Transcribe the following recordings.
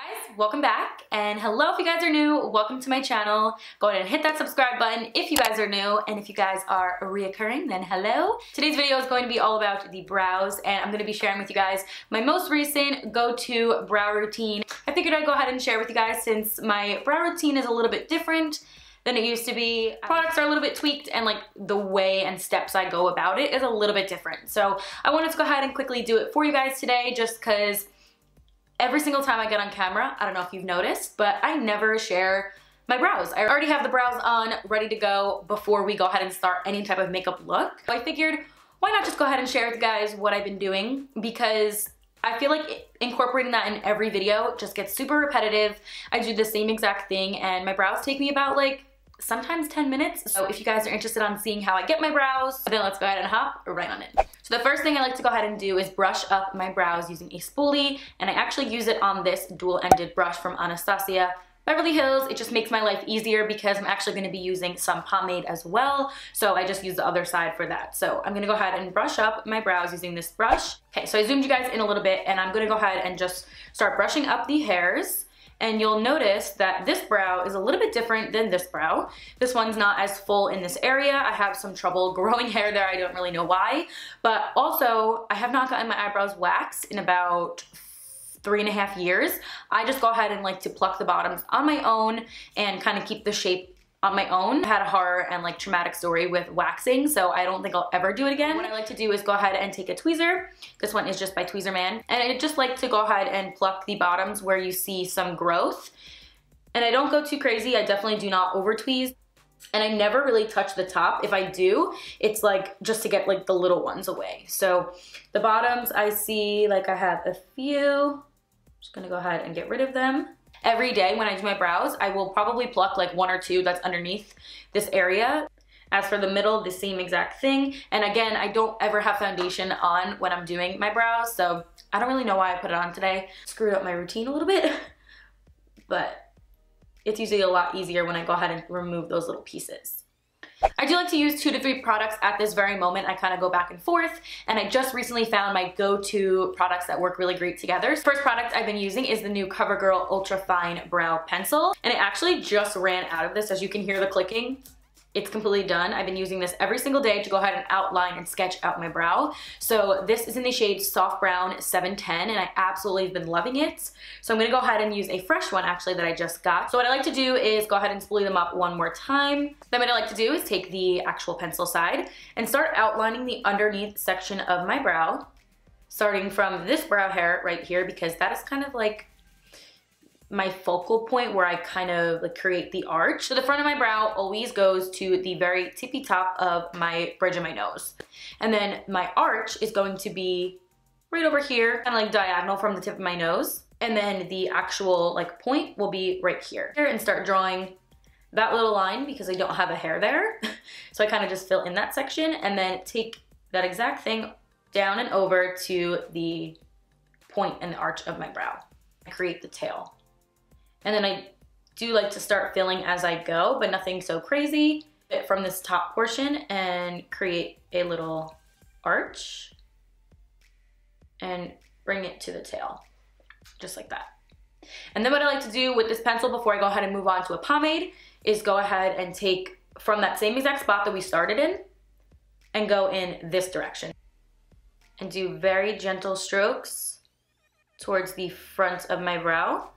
guys, welcome back, and hello if you guys are new, welcome to my channel. Go ahead and hit that subscribe button if you guys are new, and if you guys are reoccurring, then hello. Today's video is going to be all about the brows, and I'm going to be sharing with you guys my most recent go-to brow routine. I figured I'd go ahead and share with you guys since my brow routine is a little bit different than it used to be. Products are a little bit tweaked, and like the way and steps I go about it is a little bit different. So I wanted to go ahead and quickly do it for you guys today, just because every single time I get on camera, I don't know if you've noticed, but I never share my brows. I already have the brows on, ready to go before we go ahead and start any type of makeup look. So I figured, why not just go ahead and share with you guys what I've been doing, because I feel like incorporating that in every video just gets super repetitive. I do the same exact thing, and my brows take me about like sometimes 10 minutes. So if you guys are interested on seeing how I get my brows, then let's go ahead and hop right on it. So the first thing I like to go ahead and do is brush up my brows using a spoolie, and I actually use it on this dual-ended brush from Anastasia Beverly Hills. It just makes my life easier because I'm actually going to be using some pomade as well, so I just use the other side for that. So I'm going to go ahead and brush up my brows using this brush. Okay, so I zoomed you guys in a little bit, and I'm going to go ahead and just start brushing up the hairs. And you'll notice that this brow is a little bit different than this brow. This one's not as full in this area. I have some trouble growing hair there. I don't really know why. But also, I have not gotten my eyebrows waxed in about 3.5 years. I just go ahead and like to pluck the bottoms on my own and kind of keep the shape on my own. I had a horror and like traumatic story with waxing, so I don't think I'll ever do it again. What I like to do is go ahead and take a tweezer. This one is just by Tweezerman. And I just like to go ahead and pluck the bottoms where you see some growth. And I don't go too crazy. I definitely do not over tweeze. And I never really touch the top. If I do, it's like just to get like the little ones away. So the bottoms I see, like I have a few. Just gonna go ahead and get rid of them. Every day when I do my brows, I will probably pluck like 1 or 2 that's underneath this area. As for the middle, the same exact thing. And again, I don't ever have foundation on when I'm doing my brows, so I don't really know why I put it on today. Screwed up my routine a little bit, but it's usually a lot easier when I go ahead and remove those little pieces. I do like to use 2 to 3 products at this very moment. I kind of go back and forth, and I just recently found my go-to products that work really great together. First product I've been using is the new Covergirl Ultra Fine Brow Pencil, and it actually just ran out of this. As you can hear the clicking, it's completely done. I've been using this every single day to go ahead and outline and sketch out my brow. So this is in the shade Soft Brown 710, and I absolutely have been loving it. So I'm gonna go ahead and use a fresh one actually that I just got. So what I like to do is go ahead and spoolie them up one more time. Then what I like to do is take the actual pencil side and start outlining the underneath section of my brow, starting from this brow hair right here, because that is kind of like my focal point where I kind of like create the arch. So the front of my brow always goes to the very tippy top of my bridge of my nose. And then my arch is going to be right over here, kind of like diagonal from the tip of my nose. And then the actual like point will be right here. And start drawing that little line because I don't have a hair there. So I kind of just fill in that section and then take that exact thing down and over to the point and the arch of my brow. I create the tail. And then I do like to start filling as I go, but nothing so crazy. From this top portion and create a little arch and bring it to the tail, just like that. And then what I like to do with this pencil before I go ahead and move on to a pomade is go ahead and take from that same exact spot that we started in and go in this direction. And do very gentle strokes towards the front of my brow.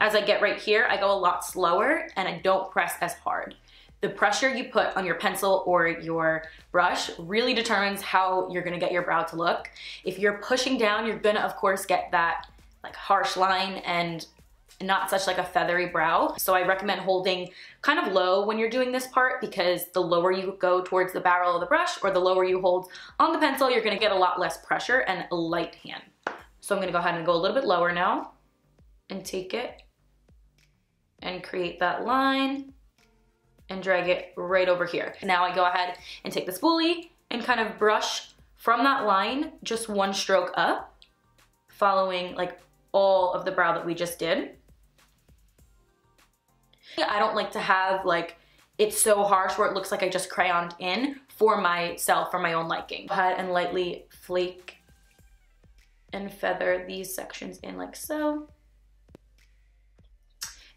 As I get right here, I go a lot slower and I don't press as hard. The pressure you put on your pencil or your brush really determines how you're gonna get your brow to look. If you're pushing down, you're gonna of course get that like harsh line and not such like a feathery brow. So I recommend holding kind of low when you're doing this part, because the lower you go towards the barrel of the brush or the lower you hold on the pencil, you're gonna get a lot less pressure and a light hand. So I'm gonna go ahead and go a little bit lower now and take it and create that line and drag it right over here. Now I go ahead and take the spoolie and kind of brush from that line just 1 stroke up, following like all of the brow that we just did. I don't like to have like it's so harsh where it looks like I just crayoned in for myself, for my own liking. Go ahead and lightly flake and feather these sections in like so.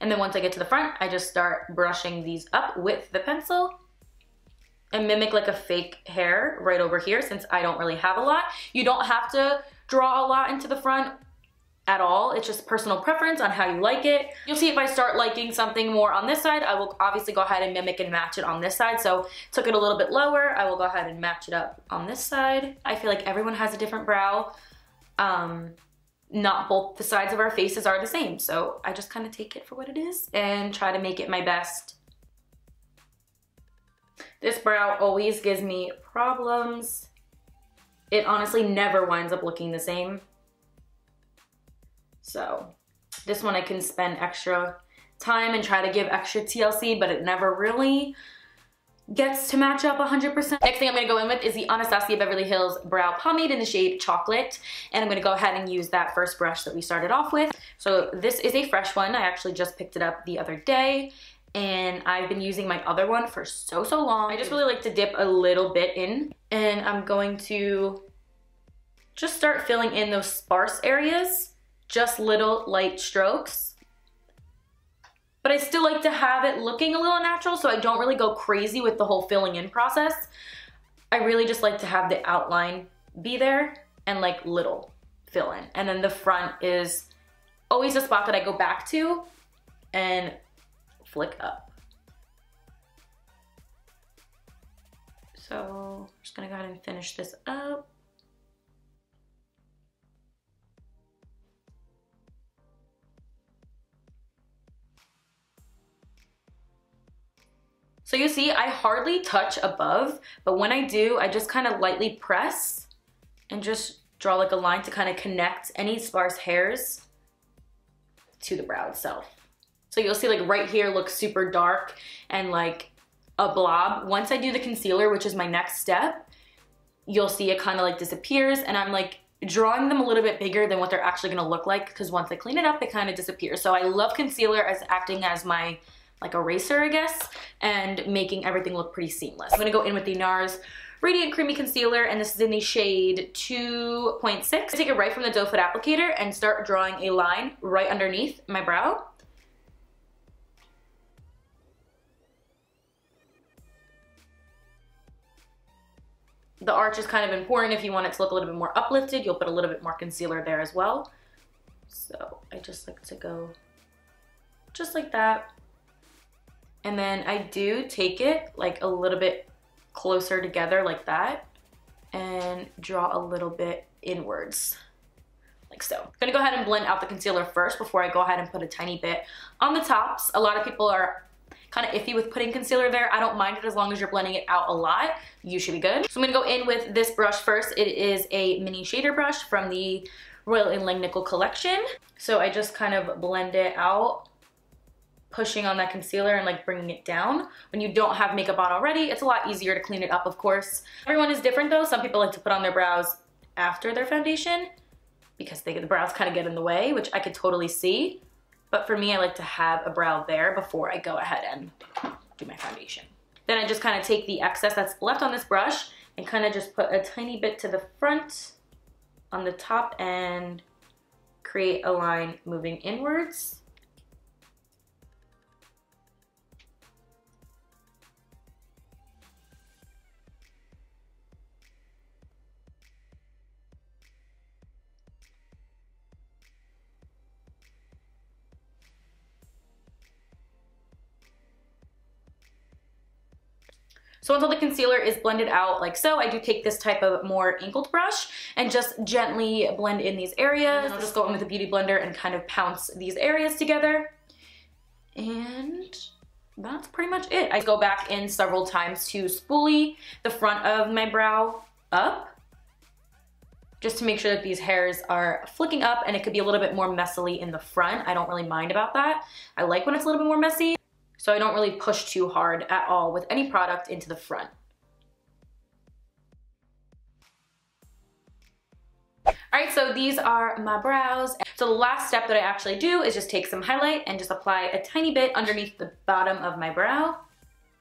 And then once I get to the front, I just start brushing these up with the pencil and mimic like a fake hair right over here since I don't really have a lot. You don't have to draw a lot into the front at all. It's just personal preference on how you like it. You'll see if I start liking something more on this side, I will obviously go ahead and mimic and match it on this side. So took it a little bit lower, I will go ahead and match it up on this side. I feel like everyone has a different brow. Not both the sides of our faces are the same. So I just kind of take it for what it is and try to make it my best. This brow always gives me problems. It honestly never winds up looking the same. So this one I can spend extra time and try to give extra TLC, but it never really gets to match up 100%. Next thing I'm gonna go in with is the Anastasia Beverly Hills Brow Pomade in the shade Chocolate. And I'm gonna go ahead and use that first brush that we started off with. So this is a fresh one. I actually just picked it up the other day and I've been using my other one for so long. I just really like to dip a little bit in and I'm going to just start filling in those sparse areas. Just little light strokes. But I still like to have it looking a little natural, so I don't really go crazy with the whole filling in process. I really just like to have the outline be there and like little fill in. And then the front is always a spot that I go back to and flick up. So I'm just gonna go ahead and finish this up. So you see, I hardly touch above, but when I do, I just kind of lightly press and just draw like a line to kind of connect any sparse hairs to the brow itself. So you'll see like right here looks super dark and like a blob. Once I do the concealer, which is my next step, you'll see it kind of like disappears and I'm like drawing them a little bit bigger than what they're actually gonna look like because once I clean it up, they kind of disappear. So I love concealer as acting as my like eraser, I guess, and making everything look pretty seamless. I'm gonna go in with the Nars Radiant Creamy Concealer, and this is in the shade 2.6. Take it right from the doe foot applicator and start drawing a line right underneath my brow. The arch is kind of important. If you want it to look a little bit more uplifted, you'll put a little bit more concealer there as well. So I just like to go just like that. And then I do take it like a little bit closer together like that and draw a little bit inwards like so. I'm gonna go ahead and blend out the concealer first before I go ahead and put a tiny bit on the tops. A lot of people are kind of iffy with putting concealer there. I don't mind it as long as you're blending it out a lot. You should be good. So I'm gonna go in with this brush first. It is a mini shader brush from the Royal & Langnickel collection. So I just kind of blend it out, pushing on that concealer and like bringing it down. When you don't have makeup on already, it's a lot easier to clean it up, of course. Everyone is different though. Some people like to put on their brows after their foundation because the brows kind of get in the way, which I could totally see. But for me, I like to have a brow there before I go ahead and do my foundation. Then I just kind of take the excess that's left on this brush and kind of just put a tiny bit to the front on the top and create a line moving inwards. So until the concealer is blended out like so, I do take this type of more angled brush and just gently blend in these areas. And I'll just go in with a beauty blender and kind of pounce these areas together. And that's pretty much it. I go back in several times to spoolie the front of my brow up, just to make sure that these hairs are flicking up, and it could be a little bit more messily in the front. I don't really mind about that. I like when it's a little bit more messy. So I don't really push too hard at all with any product into the front. All right, so these are my brows. So the last step that I actually do is just take some highlight and just apply a tiny bit underneath the bottom of my brow.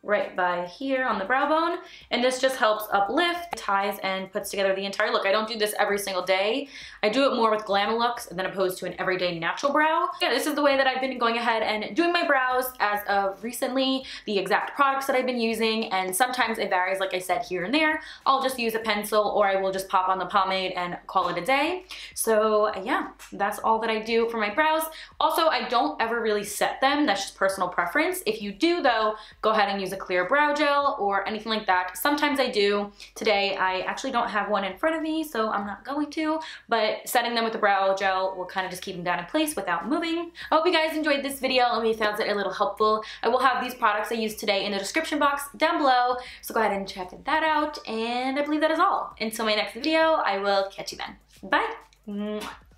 right by here on the brow bone, and this just helps uplift, ties, and puts together the entire look. I don't do this every single day. I do it more with glamour looks than opposed to an everyday natural brow. Yeah, this is the way that I've been going ahead and doing my brows as of recently, the exact products that I've been using, and sometimes it varies, like I said, here and there. I'll just use a pencil or I will just pop on the pomade and call it a day. So yeah, that's all that I do for my brows. Also, I don't ever really set them. That's just personal preference. If you do though, go ahead and use a clear brow gel or anything like that. Sometimes I do. Today I actually don't have one in front of me, so I'm not going to, but setting them with the brow gel will kind of just keep them down in place without moving. I hope you guys enjoyed this video and we found it a little helpful. I will have these products I used today in the description box down below, so go ahead and check that out, and I believe that is all. Until my next video, I will catch you then. Bye! Mwah.